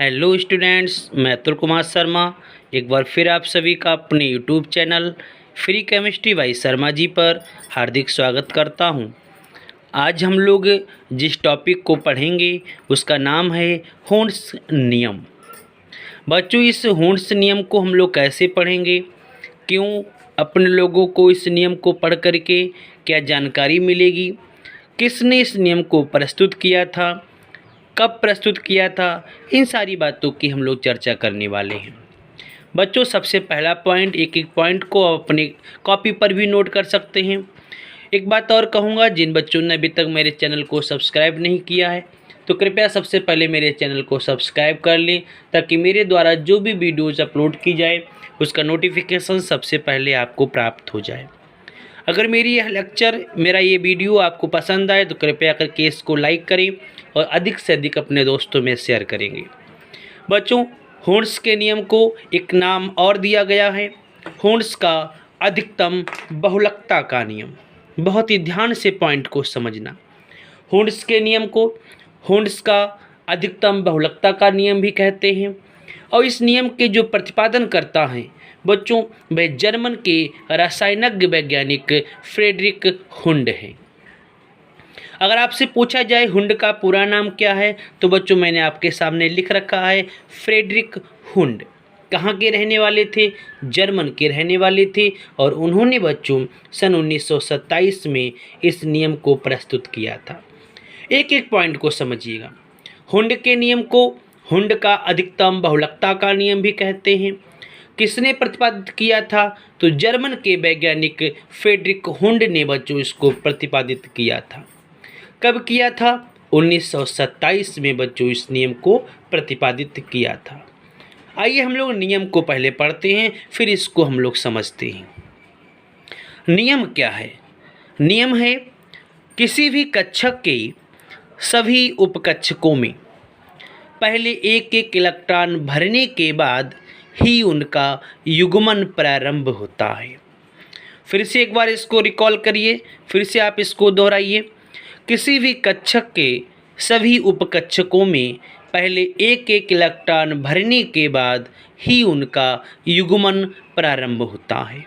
Hello students, मैं अतुल कुमार शर्मा एक बार फिर आप सभी का अपने YouTube channel free chemistry by Sharma ji पर हार्दिक स्वागत करता हूं। आज हम लोग जिस टॉपिक को पढ़ेंगे उसका नाम है होर्न्स नियम। बच्चों, इस होर्न्स नियम को हम लोग कैसे पढ़ेंगे, क्यों अपने लोगों को इस नियम को पढ़ करके क्या जानकारी मिलेगी, किसने इस नियम को प्रस्तुत किया था, कब प्रस्तुत किया था, इन सारी बातों की हम लोग चर्चा करने वाले हैं। बच्चों, सबसे पहला पॉइंट, एक एक पॉइंट को अपने कॉपी पर भी नोट कर सकते हैं। एक बात और कहूँगा, जिन बच्चों ने अभी तक मेरे चैनल को सब्सक्राइब नहीं किया है तो कृपया सबसे पहले मेरे चैनल को सब्सक्राइब कर लें, ताकि मेरे द्वारा जो भी वीडियोज़ अपलोड की जाए उसका नोटिफिकेशन सबसे पहले आपको प्राप्त हो जाए। अगर मेरा ये वीडियो आपको पसंद आए तो कृपया करके इसको लाइक करें और अधिक से अधिक अपने दोस्तों में शेयर करेंगे। बच्चों, होर्न्स के नियम को एक नाम और दिया गया है, होर्न्स का अधिकतम बहुलकता का नियम। बहुत ही ध्यान से पॉइंट को समझना। होर्न्स के नियम को होर्न्स का अधिकतम बहुलकता का नियम भी कहते हैं, और इस नियम के जो प्रतिपादन करता है बच्चों, वह जर्मन के रसायनज्ञ वैज्ञानिक फ्रेडरिक हुंड हैं। अगर आपसे पूछा जाए हुंड का पूरा नाम क्या है तो बच्चों मैंने आपके सामने लिख रखा है, फ्रेडरिक हुंड। कहाँ के रहने वाले थे? जर्मन के रहने वाले थे, और उन्होंने बच्चों सन 1927 में इस नियम को प्रस्तुत किया था। एक एक पॉइंट को समझिएगा। हुंड के नियम को हुंड का अधिकतम बहुलकता का नियम भी कहते हैं। किसने प्रतिपादित किया था? तो जर्मन के वैज्ञानिक फ्रेडरिक हुंड ने बच्चों इसको प्रतिपादित किया था। कब किया था? 1927 में बच्चों इस नियम को प्रतिपादित किया था। आइए हम लोग नियम को पहले पढ़ते हैं, फिर इसको हम लोग समझते हैं। नियम क्या है? नियम है किसी भी कक्षक के सभी उपकक्षकों में पहले एक एक इलेक्ट्रॉन भरने के बाद ही उनका युग्मन प्रारंभ होता है। फिर से एक बार इसको रिकॉल करिए, फिर से आप इसको दोहराइए। किसी भी कक्षक के सभी उपकक्षकों में पहले एक एक इलेक्ट्रॉन भरने के बाद ही उनका युग्मन प्रारंभ होता है।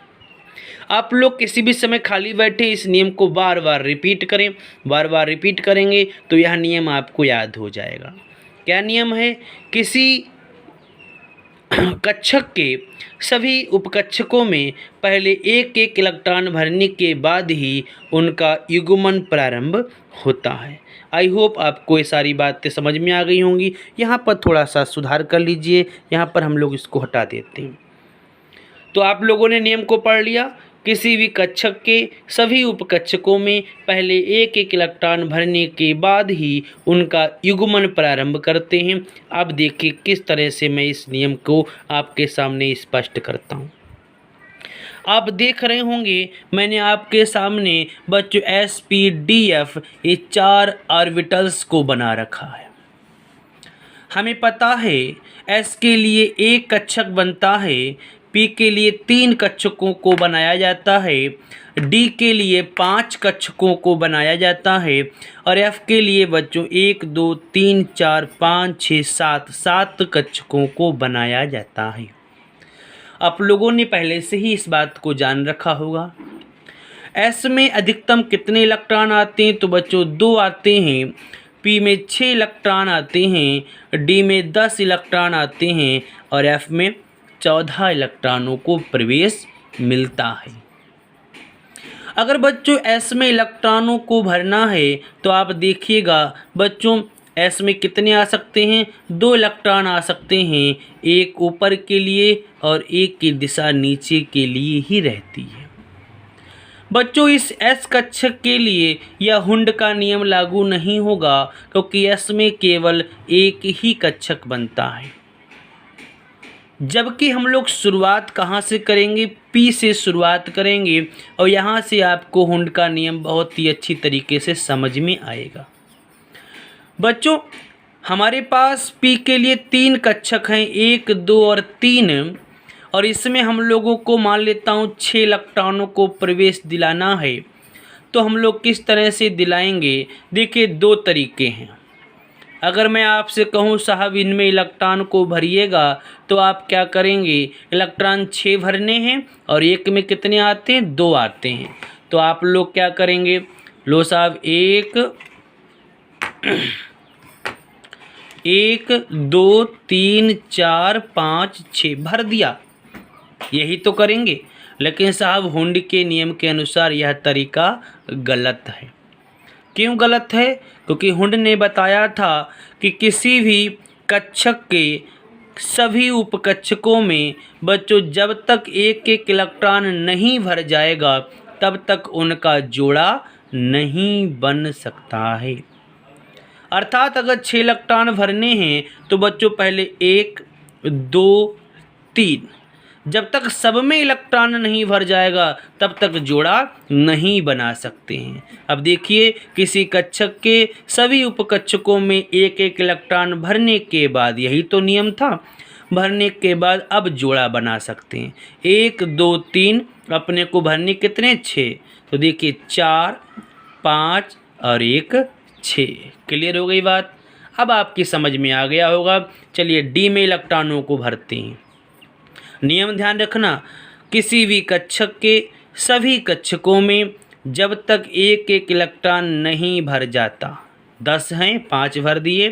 आप लोग किसी भी समय खाली बैठे इस नियम को बार बार रिपीट करें। बार बार रिपीट करेंगे तो यह नियम आपको याद हो जाएगा। क्या नियम है? किसी कक्षक के सभी उपकक्षकों में पहले एक एक इलेक्ट्रॉन भरने के बाद ही उनका युग्मन प्रारंभ होता है। आई होप आपको ये सारी बातें समझ में आ गई होंगी। यहाँ पर थोड़ा सा सुधार कर लीजिए, यहाँ पर हम लोग इसको हटा देते हैं। तो आप लोगों ने नियम को पढ़ लिया। किसी भी कक्षक के सभी उपकक्षकों में पहले एक एक इलेक्ट्रॉन भरने के बाद ही उनका युग्मन प्रारंभ करते हैं। अब देखिए किस तरह से मैं इस नियम को आपके सामने स्पष्ट करता हूँ। आप देख रहे होंगे मैंने आपके सामने बच्चों sp-df ये 4 ऑर्बिटल्स को बना रखा है। हमें पता है s के लिए एक कक्षक बनता है, p के लिए 3 कक्षकों को बनाया जाता है, d के लिए 5 कक्षकों को बनाया जाता है, और f के लिए बच्चों 1 2 3 4 5 6 7 कक्षकों को बनाया जाता है। आप लोगों ने पहले से ही इस बात को जान रखा होगा। s में अधिकतम कितने इलेक्ट्रॉन आते हैं? तो बच्चों 2 आते हैं, p में 6 इलेक्ट्रॉन आते हैं, d में 10 इलेक्ट्रॉन आते हैं, और f में 14 इलेक्ट्रॉनों को प्रवेश मिलता है। अगर बच्चों s में इलेक्ट्रॉनों को भरना है तो आप देखिएगा बच्चों s में कितने आ सकते हैं? 2 इलेक्ट्रॉन आ सकते हैं, एक ऊपर के लिए और एक की दिशा नीचे के लिए ही रहती है। बच्चों, इस s कक्षक के लिए यह हुंड का नियम लागू नहीं होगा, क्योंकि s में केवल एक ही कक्षक बनता है। जबकि हम लोग शुरुआत कहाँ से करेंगे? P से शुरुआत करेंगे, और यहाँ से आपको हुंड का नियम बहुत ही अच्छी तरीके से समझ में आएगा। बच्चों, हमारे पास P के लिए 3 कक्षक हैं, 1 2 और 3, और इसमें हम लोगों को मान लेता हूँ 6 इलेक्ट्रॉनों को प्रवेश दिलाना है। तो हम लोग किस तरह से दिलाएंगे? देखिए 2 तरीके हैं। अगर मैं आपसे कहूँ साहब इनमें इलेक्ट्रॉन को भरिएगा तो आप क्या करेंगे? इलेक्ट्रॉन 6 भरने हैं और एक में कितने आते हैं? 2 आते हैं। तो आप लोग क्या करेंगे? लो साहब 1 2 3 4 5 6 भर दिया, यही तो करेंगे। लेकिन साहब हुंड के नियम के अनुसार यह तरीका गलत है। क्यों गलत है? क्योंकि हुंड ने बताया था कि किसी भी कक्षक के सभी उपकक्षकों में बच्चों जब तक एक एक इलेक्ट्रॉन नहीं भर जाएगा तब तक उनका जोड़ा नहीं बन सकता है। अर्थात अगर 6 इलेक्ट्रॉन भरने हैं तो बच्चों पहले 1 2 3, जब तक सब में इलेक्ट्रॉन नहीं भर जाएगा तब तक जोड़ा नहीं बना सकते हैं। अब देखिए किसी कक्षक के सभी उपकक्षकों में एक एक इलेक्ट्रॉन भरने के बाद, यही तो नियम था, भरने के बाद अब जोड़ा बना सकते हैं। 1 2 3 अपने को भरने कितने? 6। तो देखिए 4 5 और 1 6। क्लियर हो गई बात? अब आपकी समझ में आ गया होगा। चलिए डी में इलेक्ट्रॉनों को भरते हैं। नियम ध्यान रखना, किसी भी कक्षक के सभी कक्षकों में जब तक एक एक इलेक्ट्रॉन नहीं भर जाता, 10 हैं 5 भर दिए,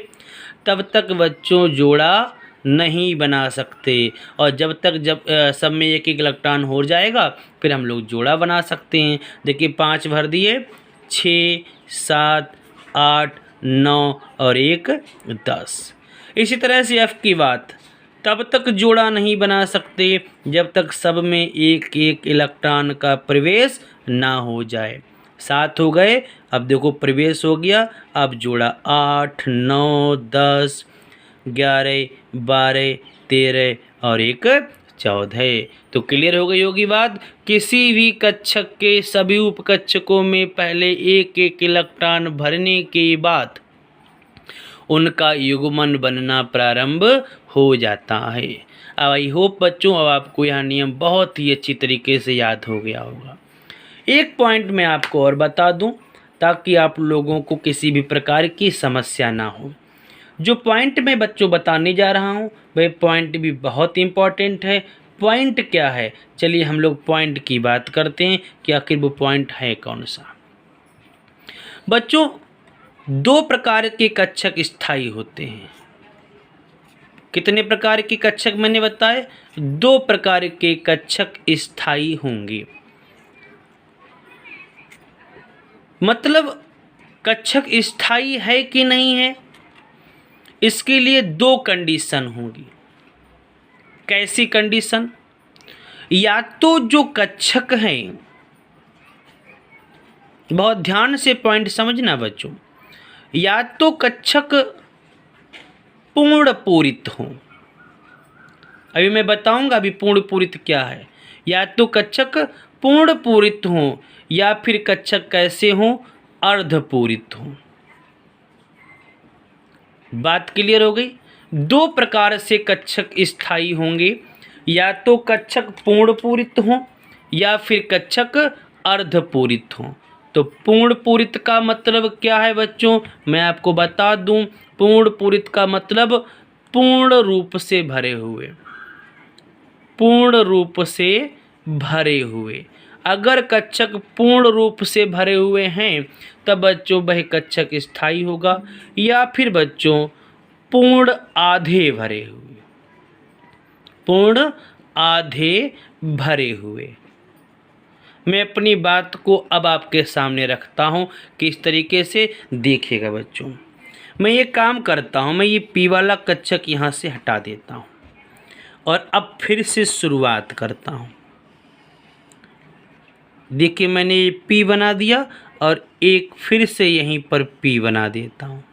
तब तक बच्चों जोड़ा नहीं बना सकते। और जब सब में एक एक इलेक्ट्रॉन हो जाएगा फिर हम लोग जोड़ा बना सकते हैं। देखिए 5 भर दिए, 6 7 8 9 और 1 10। इसी तरह से एफ की बात, तब तक जोड़ा नहीं बना सकते जब तक सब में एक एक इलेक्ट्रॉन का प्रवेश ना हो जाए। 7 हो गए, अब देखो प्रवेश हो गया, अब जोड़ा 8 9 10 11 12 13 और 1 14। तो क्लियर हो गई होगी बात। किसी भी कक्षक के सभी उपकक्षकों में पहले एक एक इलेक्ट्रॉन भरने के बाद उनका युग्मन बनना प्रारंभ हो जाता है। अब आई होप बच्चों अब आपको यह नियम बहुत ही अच्छी तरीके से याद हो गया होगा। एक पॉइंट मैं आपको और बता दूं ताकि आप लोगों को किसी भी प्रकार की समस्या ना हो। जो पॉइंट मैं बच्चों बताने जा रहा हूं वह पॉइंट भी बहुत इम्पॉर्टेंट है। पॉइंट क्या है? चलिए हम लोग पॉइंट की बात करते हैं कि आखिर वो पॉइंट है कौन सा। बच्चों 2 प्रकार के कक्षक स्थायी होते हैं। कितने प्रकार के कक्षक मैंने बताए? 2 प्रकार के कक्षक स्थायी होंगे। मतलब कक्षक स्थायी है कि नहीं है, इसके लिए 2 कंडीशन होंगी। कैसी कंडीशन? या तो जो कक्षक हैं, बहुत ध्यान से पॉइंट समझना बच्चों, या तो कक्षक पूर्ण पूरित हों। अभी मैं बताऊंगा अभी पूर्ण पूरित क्या है। या तो कक्षक पूर्ण पूरित हों या फिर कक्षक कैसे हों? अर्ध पूरित हों। बात क्लियर हो गई। 2 प्रकार से कक्षक स्थायी होंगे, या तो कक्षक पूर्ण पूरित हों या फिर कक्षक अर्ध पूरित हों। तो पूर्ण पूरित का मतलब क्या है बच्चों? मैं आपको बता दूं, पूर्ण पूरित का मतलब पूर्ण रूप से भरे हुए। पूर्ण रूप से भरे हुए। अगर कक्षक पूर्ण रूप से भरे हुए हैं तब बच्चों वह कक्षक स्थायी होगा, या फिर बच्चों पूर्ण आधे भरे हुए। पूर्ण आधे भरे हुए। मैं अपनी बात को अब आपके सामने रखता हूँ कि इस तरीके से देखिएगा बच्चों। मैं ये काम करता हूँ, मैं ये पी वाला कक्षक यहाँ से हटा देता हूँ और अब फिर से शुरुआत करता हूँ। देखिए मैंने ये पी बना दिया और एक फिर से यहीं पर पी बना देता हूँ।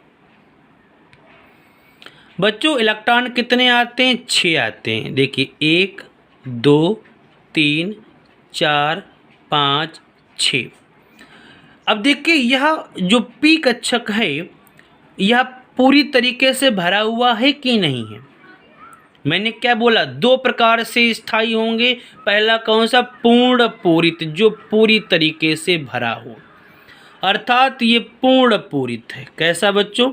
बच्चों इलेक्ट्रॉन कितने आते हैं? 6 आते हैं। देखिए 1 2 3 4 5 6। अब देखिए यह जो पी कक्षक है यह पूरी तरीके से भरा हुआ है कि नहीं है। मैंने क्या बोला? 2 प्रकार से स्थायी होंगे। पहला कौन सा? पूर्ण पूरित, जो पूरी तरीके से भरा हो, अर्थात ये पूर्ण पूरित है। कैसा बच्चों?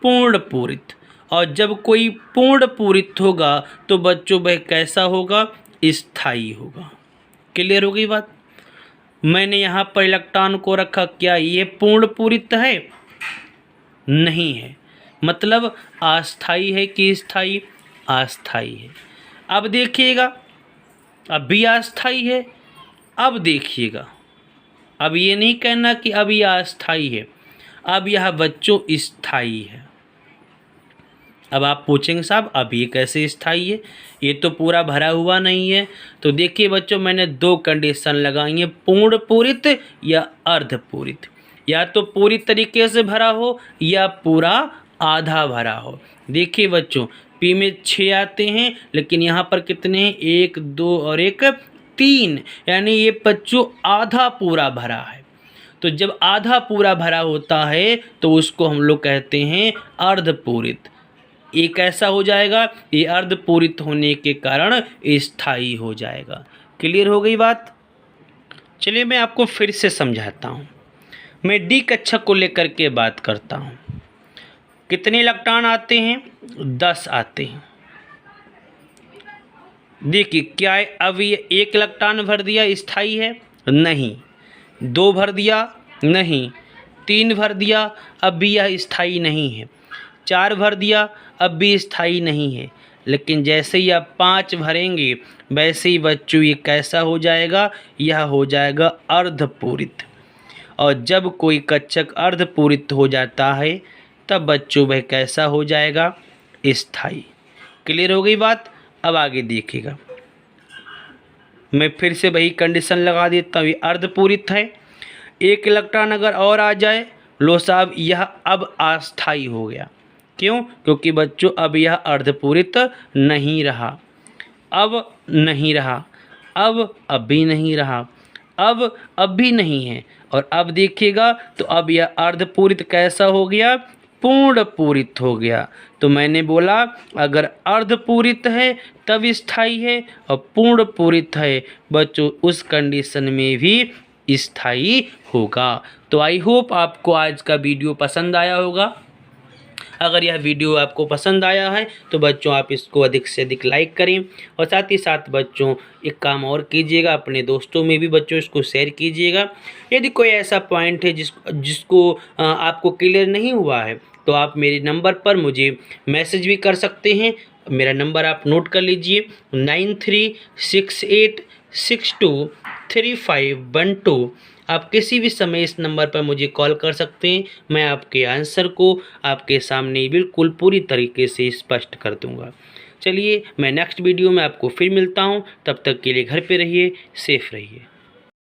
पूर्ण पूरित। और जब कोई पूर्ण पूरित होगा तो बच्चों वह कैसा होगा? स्थायी होगा। क्लियर हो गई बात? मैंने यहाँ पर इलेक्ट्रॉन को रखा, क्या ये पूर्ण पूरित है? नहीं है। मतलब अस्थाई है कि स्थायी? अस्थाई है। अब देखिएगा, अब भी अस्थाई है। अब देखिएगा, अब ये नहीं कहना कि अब यह अस्थाई है, अब यह बच्चों स्थायी है। अब आप पूछेंगे साहब अब ये कैसे स्थायी है, ये तो पूरा भरा हुआ नहीं है। तो देखिए बच्चों, मैंने दो कंडीशन लगाई है, पूर्ण पूरित या अर्ध पूरित। या तो पूरी तरीके से भरा हो या पूरा आधा भरा हो। देखिए बच्चों, पी में 6 आते हैं, लेकिन यहाँ पर कितने हैं? 1 2 और 1 3, यानी ये बच्चों आधा पूरा भरा है। तो जब आधा पूरा भरा होता है तो उसको हम लोग कहते हैं अर्धपूरित। ये कैसा हो जाएगा? ये अर्धपूरित होने के कारण स्थायी हो जाएगा। क्लियर हो गई बात? चलिए मैं आपको फिर से समझाता हूँ। मैं डी कक्षा को लेकर के बात करता हूँ। कितने इलेक्ट्रॉन आते हैं? 10 आते हैं। देखिए क्या है, अब ये 1 इलेक्ट्रॉन भर दिया, स्थायी है? नहीं। 2 भर दिया? नहीं। 3 भर दिया, अब भी यह स्थायी नहीं है। 4 भर दिया, अब भी स्थायी नहीं है। लेकिन जैसे ही आप 5 भरेंगे वैसे ही बच्चों ये कैसा हो जाएगा? यह हो जाएगा अर्धपूरित। और जब कोई कक्षक अर्धपूरित हो जाता है तब बच्चों वह कैसा हो जाएगा? स्थायी। क्लियर हो गई बात? अब आगे देखिएगा, मैं फिर से वही कंडीशन लगा देता हूँ। ये अर्धपूरित है। 1 इलेक्ट्रॉन अगर और आ जाए, लो साहब यह अब अस्थायी हो गया। क्यों? क्योंकि बच्चों अब यह अर्धपूरित नहीं रहा, अब नहीं रहा, अब भी नहीं रहा, अब भी नहीं है। और अब देखिएगा तो अब यह अर्धपूरित कैसा हो गया? पूर्ण पूरित हो गया। तो मैंने बोला अगर अर्धपूरित है तब स्थायी है, और पूर्ण पूरित है बच्चों उस कंडीशन में भी स्थायी होगा। तो आई होप आपको आज का वीडियो पसंद आया होगा। अगर यह वीडियो आपको पसंद आया है तो बच्चों आप इसको अधिक से अधिक लाइक करें, और साथ ही साथ बच्चों एक काम और कीजिएगा, अपने दोस्तों में भी बच्चों इसको शेयर कीजिएगा। यदि कोई ऐसा पॉइंट है जिसको आपको क्लियर नहीं हुआ है तो आप मेरे नंबर पर मुझे मैसेज भी कर सकते हैं। मेरा नंबर आप नोट कर लीजिए 9368623512। आप किसी भी समय इस नंबर पर मुझे कॉल कर सकते हैं। मैं आपके आंसर को आपके सामने बिल्कुल पूरी तरीके से स्पष्ट कर दूंगा। चलिए मैं नेक्स्ट वीडियो में आपको फिर मिलता हूं। तब तक के लिए घर पे रहिए, सेफ रहिए।